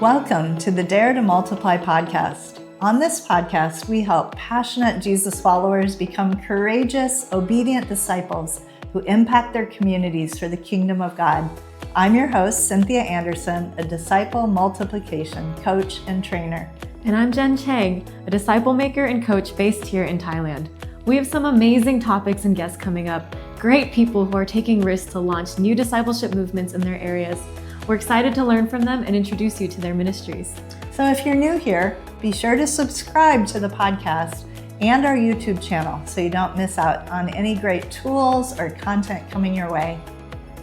Welcome to the Dare to Multiply podcast. On this podcast, we help passionate Jesus followers become courageous, obedient disciples who impact their communities for the kingdom of God. I'm your host, Cynthia Anderson, a disciple multiplication coach and trainer. And I'm Jen Chang, a disciple maker and coach based here in Thailand. We have some amazing topics and guests coming up, great people who are taking risks to launch new discipleship movements in their areas. We're excited to learn from them and introduce you to their ministries. So if you're new here, be sure to subscribe to the podcast and our YouTube channel so you don't miss out on any great tools or content coming your way.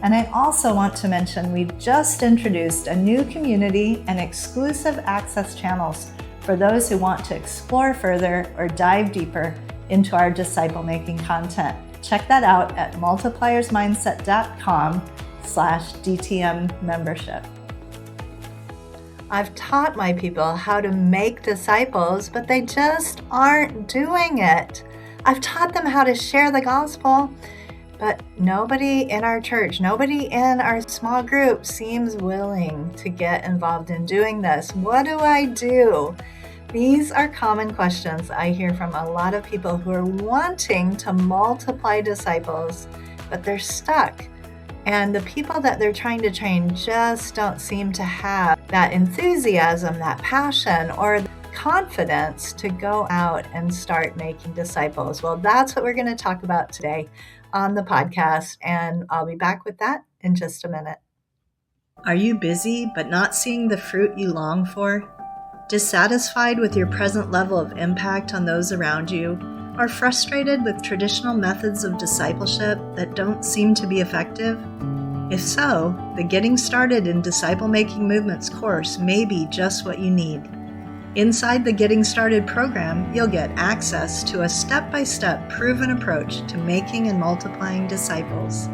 And I also want to mention we've just introduced a new community and exclusive access channels for those who want to explore further or dive deeper into our disciple-making content. Check that out at multipliersmindset.com/DTM membership. I've taught my people how to make disciples, but they just aren't doing it. I've taught them how to share the gospel, but nobody in our church, nobody in our small group seems willing to get involved in doing this. What do I do? These are common questions I hear from a lot of people who are wanting to multiply disciples, but they're stuck. And the people that they're trying to train just don't seem to have that enthusiasm, that passion, or the confidence to go out and start making disciples. Well, that's what we're going to talk about today on the podcast, and I'll be back with that in just a minute. Are you busy but not seeing the fruit you long for? Dissatisfied with your present level of impact on those around you? Or frustrated with traditional methods of discipleship that don't seem to be effective? If so, the Getting Started in Disciple Making Movements course may be just what you need. Inside the Getting Started program, you'll get access to a step-by-step proven approach to making and multiplying disciples.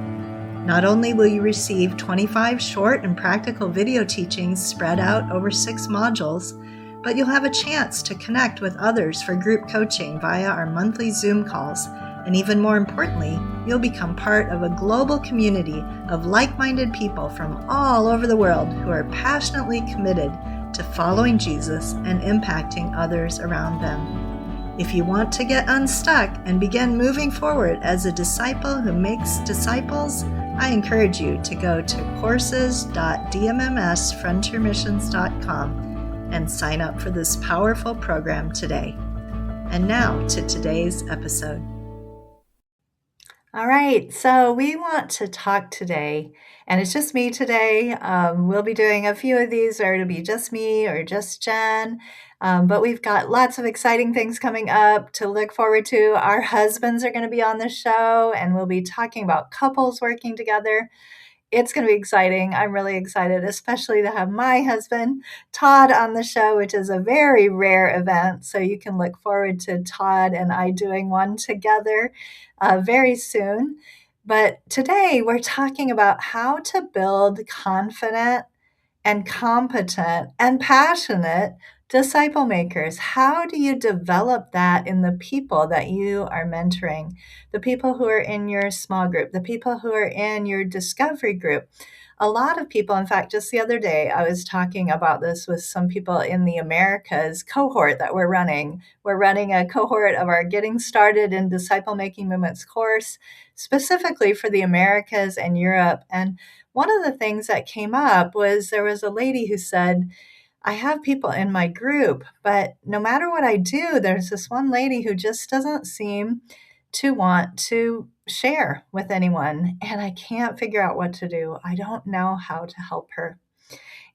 Not only will you receive 25 short and practical video teachings spread out over 6 modules, but you'll have a chance to connect with others for group coaching via our monthly Zoom calls. And even more importantly, you'll become part of a global community of like-minded people from all over the world who are passionately committed to following Jesus and impacting others around them. If you want to get unstuck and begin moving forward as a disciple who makes disciples, I encourage you to go to courses.dmmsfrontiermissions.com and sign up for this powerful program today. And now to today's episode. All right, so we want to talk today, and it's just me today. We'll be doing a few of these, or it'll be just me or just Jen, but we've got lots of exciting things coming up to look forward to. Our husbands are going to be on the show, and we'll be talking about couples working together. It's going to be exciting. I'm really excited, especially to have my husband, Todd, on the show, which is a very rare event. So you can look forward to Todd and I doing one together very soon. But today we're talking about how to build confident and competent and passionate disciple makers. How do you develop that in the people that you are mentoring, the people who are in your small group, the people who are in your discovery group? A lot of people, in fact, just the other day, I was talking about this with some people in the Americas cohort that we're running. We're running a cohort of our Getting Started in Disciple Making Movements course, specifically for the Americas and Europe. And one of the things that came up was there was a lady who said, I have people in my group, but no matter what I do, there's this one lady who just doesn't seem to want to share with anyone, and I can't figure out what to do. I don't know how to help her.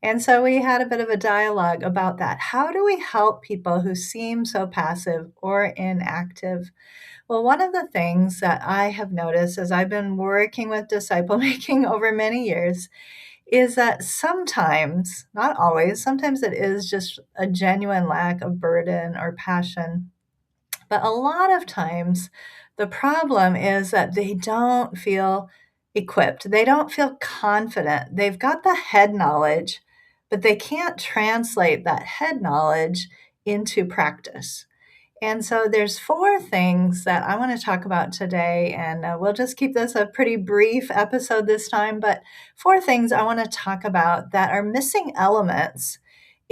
And so we had a bit of a dialogue about that. How do we help people who seem so passive or inactive? Well, one of the things that I have noticed as I've been working with disciple making over many years is that sometimes, not always, sometimes it is just a genuine lack of burden or passion. But a lot of times, the problem is that they don't feel equipped. They don't feel confident. They've got the head knowledge, but they can't translate that head knowledge into practice. And so there's 4 things that I want to talk about today, and we'll just keep this a pretty brief episode this time, but 4 things I want to talk about that are missing elements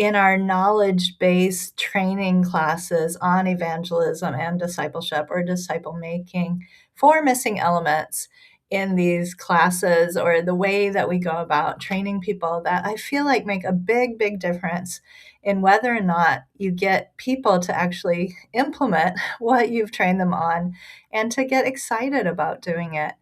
in our knowledge-based training classes on evangelism and discipleship or disciple making, 4 missing elements in these classes or the way that we go about training people that I feel like make a big, big difference in whether or not you get people to actually implement what you've trained them on and to get excited about doing it.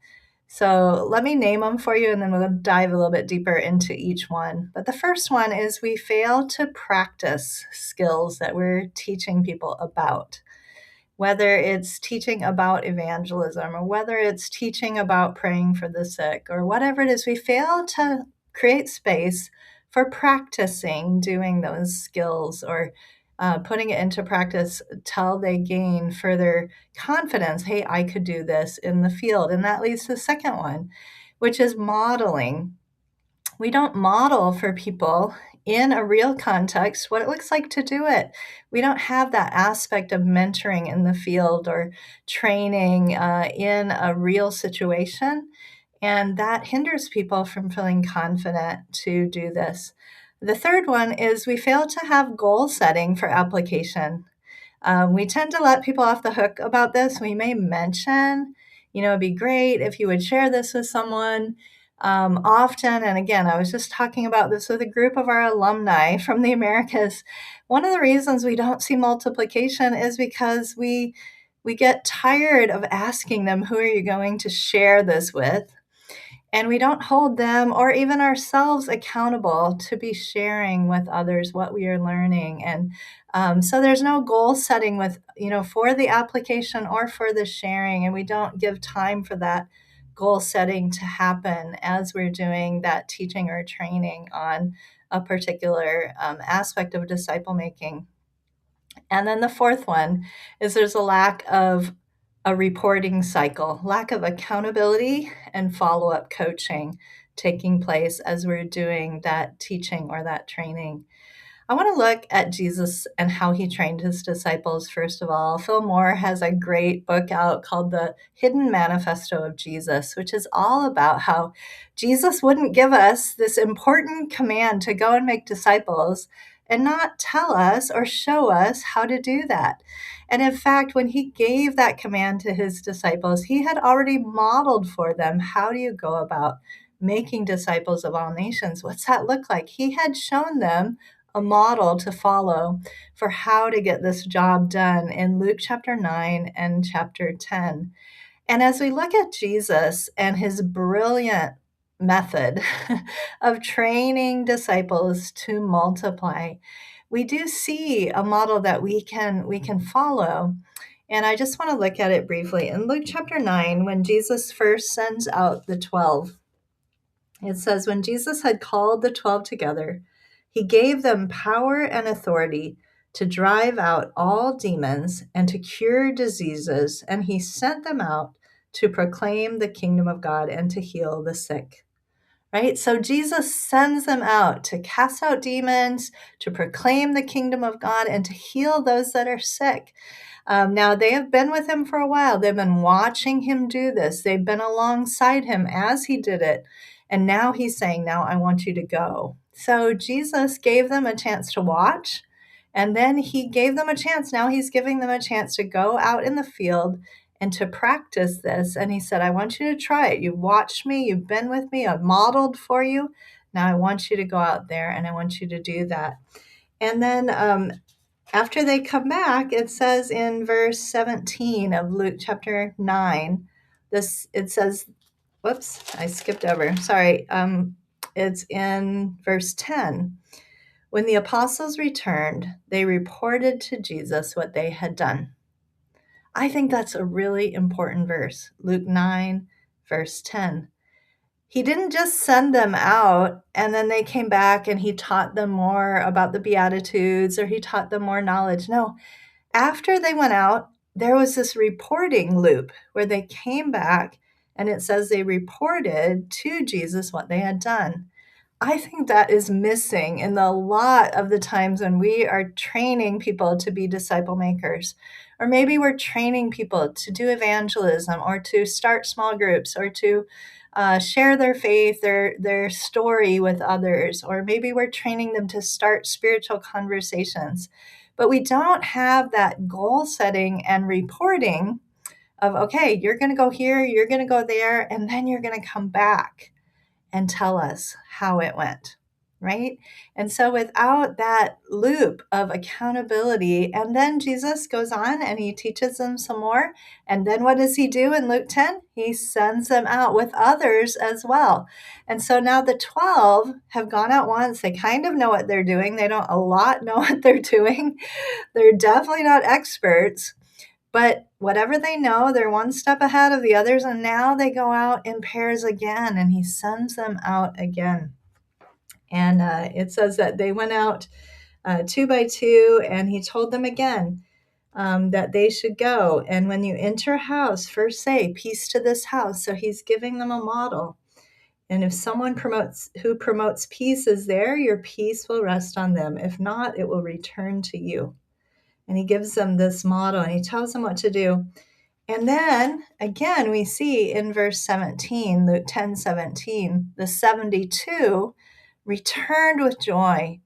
So let me name them for you, and then we'll dive a little bit deeper into each one. But the first one is we fail to practice skills that we're teaching people about. Whether it's teaching about evangelism or whether it's teaching about praying for the sick or whatever it is, we fail to create space for practicing doing those skills or putting it into practice till they gain further confidence. Hey, I could do this in the field. And that leads to the second one, which is modeling. We don't model for people in a real context what it looks like to do it. We don't have that aspect of mentoring in the field or training in a real situation. And that hinders people from feeling confident to do this. The third one is we fail to have goal setting for application. We tend to let people off the hook about this. We may mention, it'd be great if you would share this with someone often. And again, I was just talking about this with a group of our alumni from the Americas. One of the reasons we don't see multiplication is because we get tired of asking them, who are you going to share this with? And we don't hold them or even ourselves accountable to be sharing with others what we are learning. And so there's no goal setting with, for the application or for the sharing. And we don't give time for that goal setting to happen as we're doing that teaching or training on a particular aspect of disciple making. And then the fourth one is there's a lack of a reporting cycle, lack of accountability and follow-up coaching taking place as we're doing that teaching or that training. I want to look at Jesus and how he trained his disciples, first of all. Phil Moore has a great book out called The Hidden Manifesto of Jesus, which is all about how Jesus wouldn't give us this important command to go and make disciples and not tell us or show us how to do that. And in fact, when he gave that command to his disciples, he had already modeled for them, how do you go about making disciples of all nations? What's that look like? He had shown them a model to follow for how to get this job done in Luke chapter 9 and chapter 10. And as we look at Jesus and his brilliant method of training disciples to multiply, we do see a model that we can follow. And I just want to look at it briefly. In Luke chapter 9, when Jesus first sends out the 12, it says, when Jesus had called the 12 together, he gave them power and authority to drive out all demons and to cure diseases, and he sent them out to proclaim the kingdom of God and to heal the sick. Right? So Jesus sends them out to cast out demons, to proclaim the kingdom of God, and to heal those that are sick. Now, they have been with him for a while. They've been watching him do this. They've been alongside him as he did it. And now he's saying, now I want you to go. So Jesus gave them a chance to watch. And then he gave them a chance. Now he's giving them a chance to go out in the field and to practice this. And he said, I want you to try it. You've watched me. You've been with me. I've modeled for you. Now I want you to go out there and I want you to do that. And then after they come back, it says in verse 17 of Luke chapter 9, it says, whoops, I skipped over. Sorry. It's in verse 10. When the apostles returned, they reported to Jesus what they had done. I think that's a really important verse. Luke 9, verse 10. He didn't just send them out and then they came back and he taught them more about the Beatitudes or he taught them more knowledge. No, after they went out, there was this reporting loop where they came back and it says they reported to Jesus what they had done. I think that is missing in a lot of the times when we are training people to be disciple makers. Or maybe we're training people to do evangelism or to start small groups or to share their faith, their story with others, or maybe we're training them to start spiritual conversations. But we don't have that goal setting and reporting of, okay, you're going to go here, you're going to go there, and then you're going to come back and tell us how it went, right? And so without that loop of accountability, and then Jesus goes on and he teaches them some more. And then what does he do in Luke 10? He sends them out with others as well. And so now the 12 have gone out once. They kind of know what they're doing. They don't a lot know what they're doing. They're definitely not experts. But whatever they know, they're one step ahead of the others, and now they go out in pairs again, and he sends them out again. And it says that they went out 2 by 2, and he told them again that they should go. And when you enter a house, first say, peace to this house. So he's giving them a model. And if someone who promotes peace is there, your peace will rest on them. If not, it will return to you. And he gives them this model, and he tells them what to do. And then again, we see in verse 17, Luke 10:17, the 72 returned with joy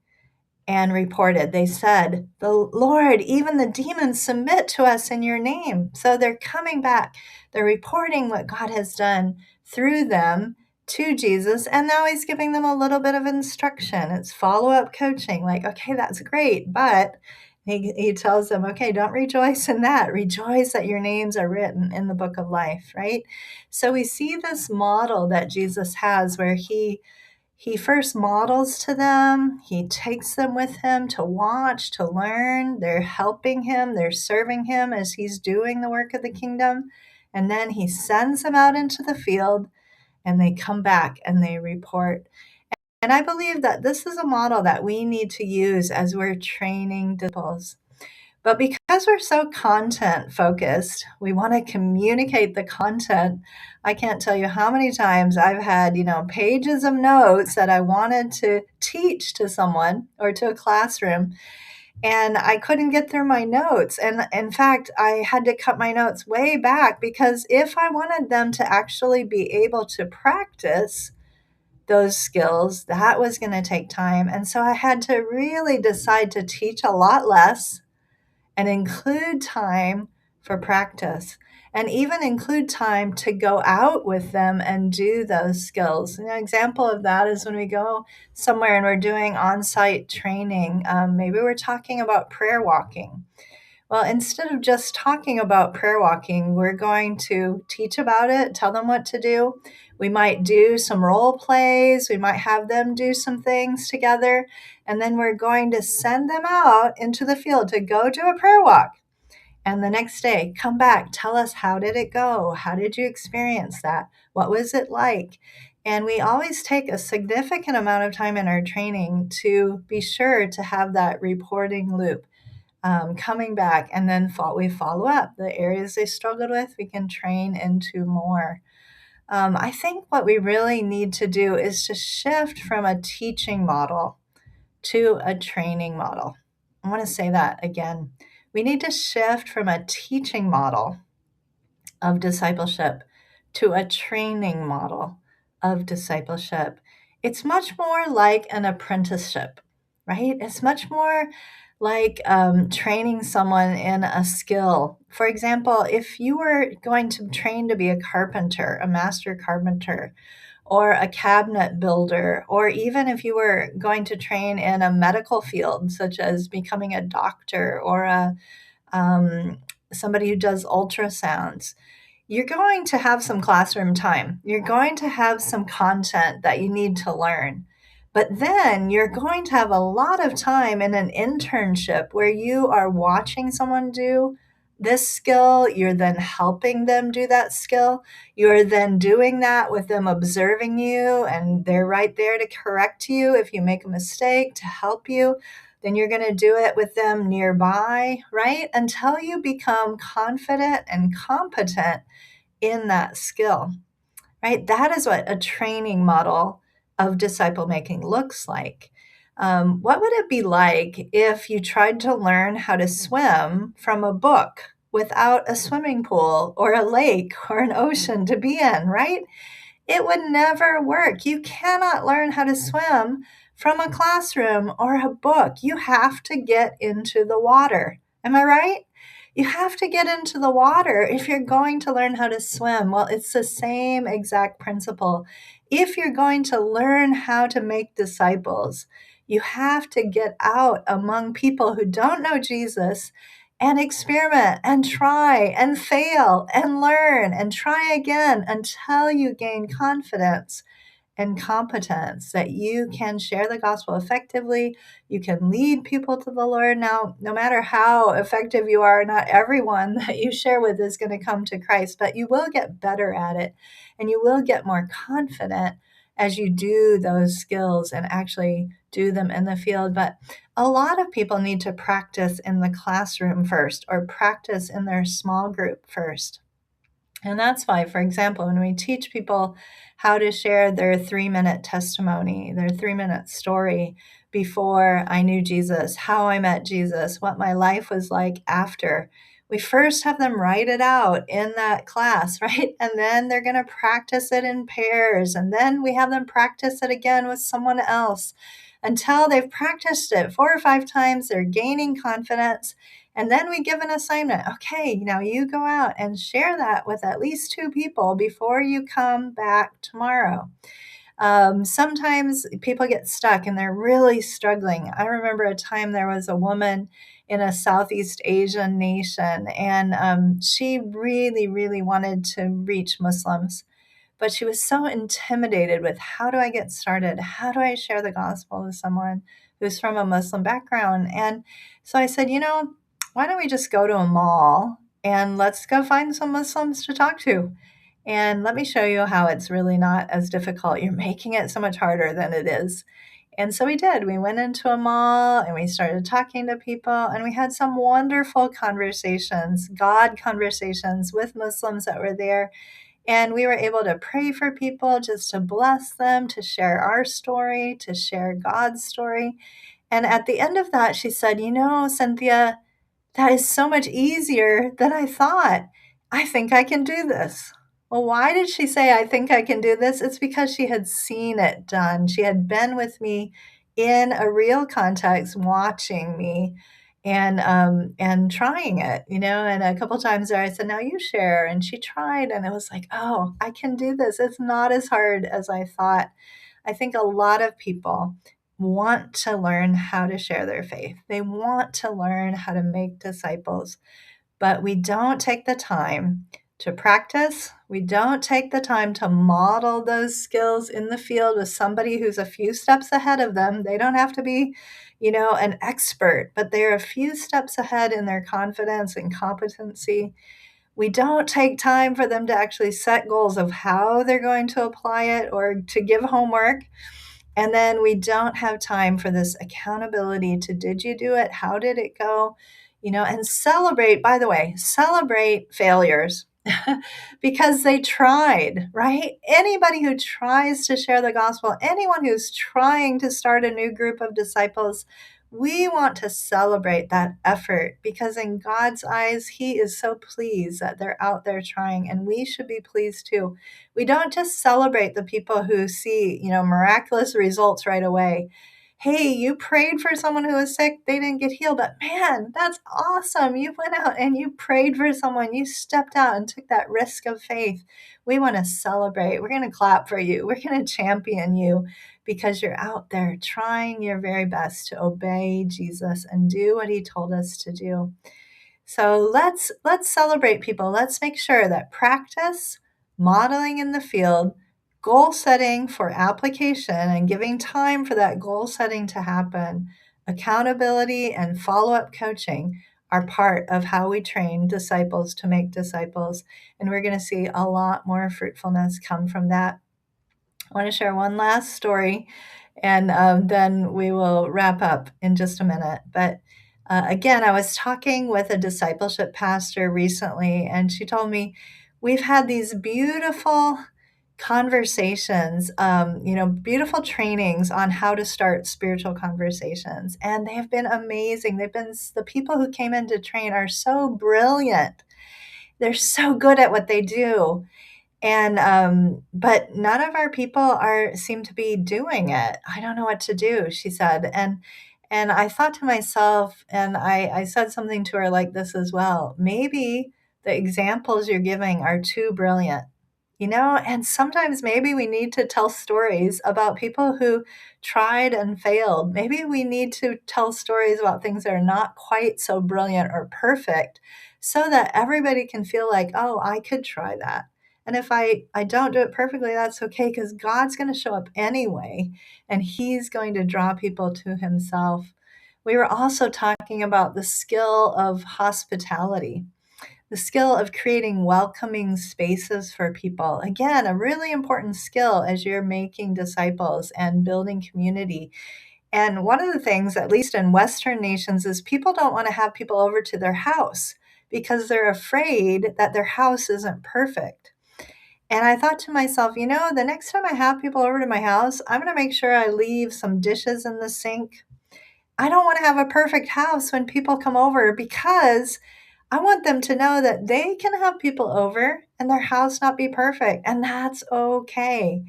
and reported. They said, the Lord, even the demons submit to us in your name. So they're coming back. They're reporting what God has done through them to Jesus. And now he's giving them a little bit of instruction. It's follow-up coaching. Like, okay, that's great, but he tells them, okay, don't rejoice in that. Rejoice that your names are written in the book of life, right? So we see this model that Jesus has where he first models to them. He takes them with him to watch, to learn. They're helping him. They're serving him as he's doing the work of the kingdom. And then he sends them out into the field, and they come back and they report. And I believe that this is a model that we need to use as we're training disciples. But because we're so content focused, we want to communicate the content. I can't tell you how many times I've had, pages of notes that I wanted to teach to someone or to a classroom, and I couldn't get through my notes. And in fact, I had to cut my notes way back because if I wanted them to actually be able to practice those skills, that was going to take time. And so I had to really decide to teach a lot less and include time for practice, and even include time to go out with them and do those skills. An example of that is when we go somewhere and we're doing on-site training. Maybe we're talking about prayer walking. Well, instead of just talking about prayer walking, we're going to teach about it, tell them what to do. We might do some role plays. We might have them do some things together. And then we're going to send them out into the field to go do a prayer walk. And the next day, come back, tell us, how did it go? How did you experience that? What was it like? And we always take a significant amount of time in our training to be sure to have that reporting loop. Coming back, and then we follow up. The areas they struggled with, we can train into more. I think what we really need to do is to shift from a teaching model to a training model. I want to say that again. We need to shift from a teaching model of discipleship to a training model of discipleship. It's much more like an apprenticeship, right? It's much more like training someone in a skill. For example, if you were going to train to be a carpenter, a master carpenter, or a cabinet builder, or even if you were going to train in a medical field, such as becoming a doctor or somebody who does ultrasounds, you're going to have some classroom time. You're going to have some content that you need to learn. But then you're going to have a lot of time in an internship where you are watching someone do this skill. You're then helping them do that skill. You're then doing that with them observing you, and they're right there to correct you if you make a mistake, to help you. Then you're going to do it with them nearby, right? Until you become confident and competent in that skill, right? That is what a training model of disciple making looks like. What would it be like if you tried to learn how to swim from a book without a swimming pool or a lake or an ocean to be in, right? It would never work. You cannot learn how to swim from a classroom or a book. You have to get into the water. Am I right? You have to get into the water if you're going to learn how to swim. Well, it's the same exact principle. If you're going to learn how to make disciples, you have to get out among people who don't know Jesus and experiment and try and fail and learn and try again until you gain confidence and competence that you can share the gospel effectively. You can lead people to the Lord. Now, no matter how effective you are, not everyone that you share with is going to come to Christ, but you will get better at it and you will get more confident as you do those skills and actually do them in the field. But a lot of people need to practice in the classroom first or practice in their small group first. And that's why, for example, when we teach people how to share their 3-minute testimony, their 3-minute story before I knew Jesus, how I met Jesus, what my life was like after, we first have them write it out in that class, right? And then they're going to practice it in pairs. And then we have them practice it again with someone else until they've practiced it 4 or 5 times. They're gaining confidence. And then we give an assignment. Okay, now you go out and share that with at least 2 people before you come back tomorrow. Sometimes people get stuck and they're really struggling. I remember a time there was a woman in a Southeast Asian nation, and she really, really wanted to reach Muslims. But she was so intimidated with, how do I get started? How do I share the gospel with someone who's from a Muslim background? And so I said, why don't we just go to a mall and let's go find some Muslims to talk to? And let me show you how it's really not as difficult. You're making it so much harder than it is. And so we did. We went into a mall and we started talking to people, and we had some wonderful conversations, God conversations with Muslims that were there. And we were able to pray for people, just to bless them, to share our story, to share God's story. And at the end of that, she said, Cynthia, that is so much easier than I thought. I think I can do this. Well, why did she say, I think I can do this? It's because she had seen it done. She had been with me in a real context, watching me and trying it, and a couple times there I said, now you share. And she tried, and it was like, oh, I can do this. It's not as hard as I thought. I think a lot of people want to learn how to share their faith. They want to learn how to make disciples, but we don't take the time to practice. We don't take the time to model those skills in the field with somebody who's a few steps ahead of them. They don't have to be, an expert, but they're a few steps ahead in their confidence and competency. We don't take time for them to actually set goals of how they're going to apply it or to give homework. And then we don't have time for this accountability to, did you do it? How did it go? And celebrate, by the way, celebrate failures because they tried, right? Anybody who tries to share the gospel, anyone who's trying to start a new group of disciples, we want to celebrate that effort because in God's eyes, He is so pleased that they're out there trying, and we should be pleased too. We don't just celebrate the people who see, miraculous results right away. Hey, you prayed for someone who was sick, they didn't get healed, but man, that's awesome. You went out and you prayed for someone, you stepped out and took that risk of faith. We want to celebrate. We're going to clap for you. We're going to champion you because you're out there trying your very best to obey Jesus and do what He told us to do. So let's celebrate people. Let's make sure that practice, modeling in the field, goal setting for application and giving time for that goal setting to happen, accountability and follow-up coaching are part of how we train disciples to make disciples. And we're going to see a lot more fruitfulness come from that. I want to share one last story, and then we will wrap up in just a minute. But again, I was talking with a discipleship pastor recently, and she told me we've had these beautiful conversations, beautiful trainings on how to start spiritual conversations. And they have been amazing. The people who came in to train are so brilliant. They're so good at what they do. But none of our people seem to be doing it. I don't know what to do, she said. And I thought to myself, and I said something to her like this as well. Maybe the examples you're giving are too brilliant, and sometimes maybe we need to tell stories about people who tried and failed. Maybe we need to tell stories about things that are not quite so brilliant or perfect so that everybody can feel like, oh, I could try that. And if I don't do it perfectly, that's okay, because God's going to show up anyway, and he's going to draw people to himself. We were also talking about the skill of hospitality, the skill of creating welcoming spaces for people. Again, a really important skill as you're making disciples and building community. And one of the things, at least in Western nations, is people don't want to have people over to their house because they're afraid that their house isn't perfect. And I thought to myself, the next time I have people over to my house, I'm going to make sure I leave some dishes in the sink. I don't want to have a perfect house when people come over, because I want them to know that they can have people over and their house not be perfect. And that's okay,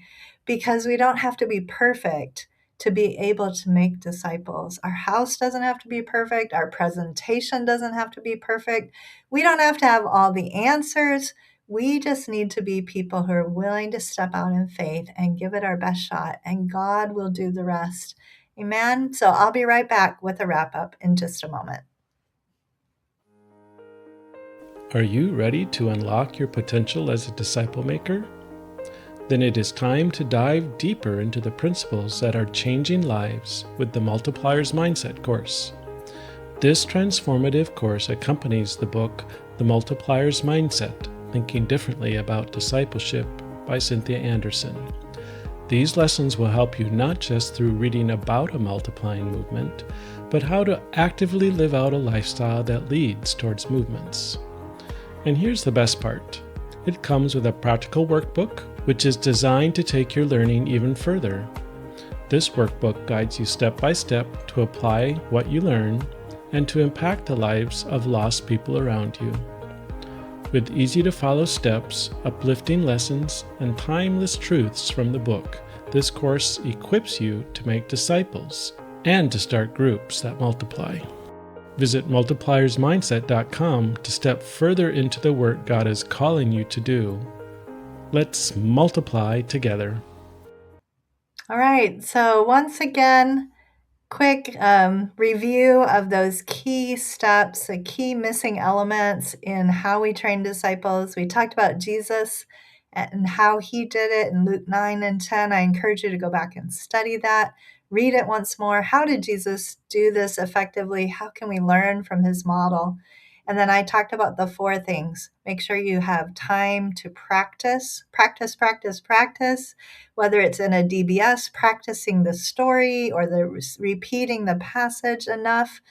because we don't have to be perfect to be able to make disciples. Our house doesn't have to be perfect. Our presentation doesn't have to be perfect. We don't have to have all the answers. We just need to be people who are willing to step out in faith and give it our best shot, and God will do the rest. Amen. So I'll be right back with a wrap up in just a moment. Are you ready to unlock your potential as a disciple maker? Then it is time to dive deeper into the principles that are changing lives with the Multipliers Mindset course. This transformative course accompanies the book, The Multipliers Mindset, Thinking Differently About Discipleship by Cynthia Anderson. These lessons will help you not just through reading about a multiplying movement, but how to actively live out a lifestyle that leads towards movements. And here's the best part. It comes with a practical workbook, which is designed to take your learning even further. This workbook guides you step by step to apply what you learn and to impact the lives of lost people around you. With easy-to-follow steps, uplifting lessons, and timeless truths from the book, this course equips you to make disciples and to start groups that multiply. Visit multipliersmindset.com to step further into the work God is calling you to do. Let's multiply together. All right. So once again, quick review of those key steps, the key missing elements in how we train disciples. We talked about Jesus and how he did it in Luke 9 and 10. I encourage you to go back and study that. Read it once more. How did Jesus do this effectively? How can we learn from his model? And then I talked about the 4 things. Make sure you have time to practice, whether it's in a DBS, practicing the story or repeating the passage enough.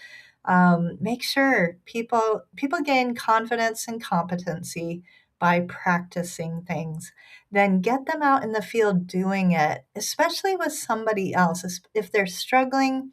Make sure people gain confidence and competency by practicing things. Then get them out in the field doing it, especially with somebody else. If they're struggling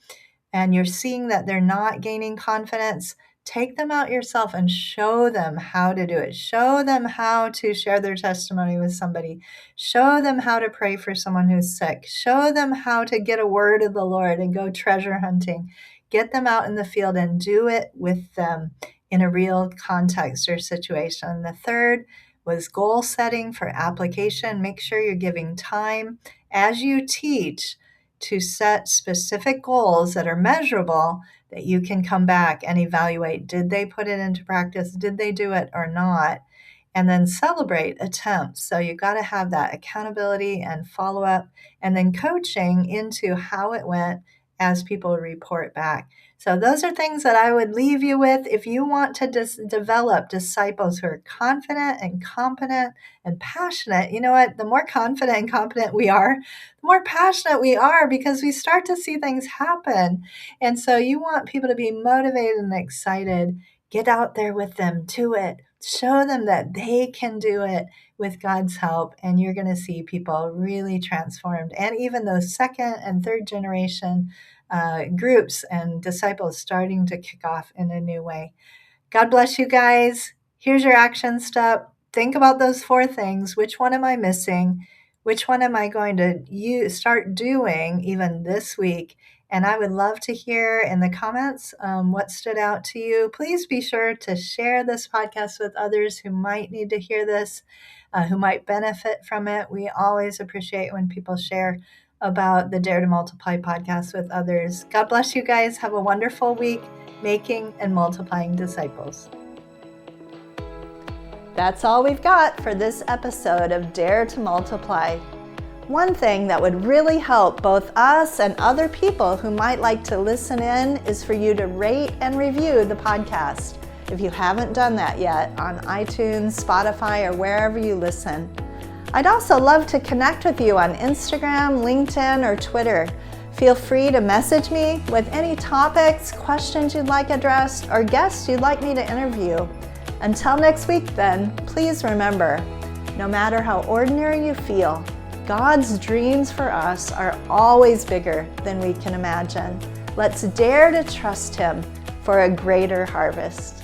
and you're seeing that they're not gaining confidence, take them out yourself and show them how to do it. Show them how to share their testimony with somebody. Show them how to pray for someone who's sick. Show them how to get a word of the Lord and go treasure hunting. Get them out in the field and do it with them in a real context or situation. The third was goal setting for application. Make sure you're giving time as you teach to set specific goals that are measurable, that you can come back and evaluate. Did they put it into practice? Did they do it or not? And then celebrate attempts. So you've got to have that accountability and follow up, and then coaching into how it went as people report back. So those are things that I would leave you with if you want to develop disciples who are confident and competent and passionate. You know what? The more confident and competent we are, the more passionate we are, because we start to see things happen. And so you want people to be motivated and excited. Get out there with them, do it. Show them that they can do it with God's help, and you're going to see people really transformed. And even those second and third generation groups and disciples starting to kick off in a new way. God bless you guys. Here's your action step. think about those 4 things. Which one am I missing? Which one am I going to start doing even this week? And I would love to hear in the comments what stood out to you. Please be sure to share this podcast with others who might need to hear this, who might benefit from it. We always appreciate when people share about the Dare to Multiply podcast with others. God bless you guys. Have a wonderful week making and multiplying disciples. That's all we've got for this episode of Dare to Multiply. One thing that would really help both us and other people who might like to listen in is for you to rate and review the podcast, if you haven't done that yet, on iTunes, Spotify, or wherever you listen. I'd also love to connect with you on Instagram, LinkedIn, or Twitter. Feel free to message me with any topics, questions you'd like addressed, or guests you'd like me to interview. Until next week then, please remember, no matter how ordinary you feel, God's dreams for us are always bigger than we can imagine. Let's dare to trust Him for a greater harvest.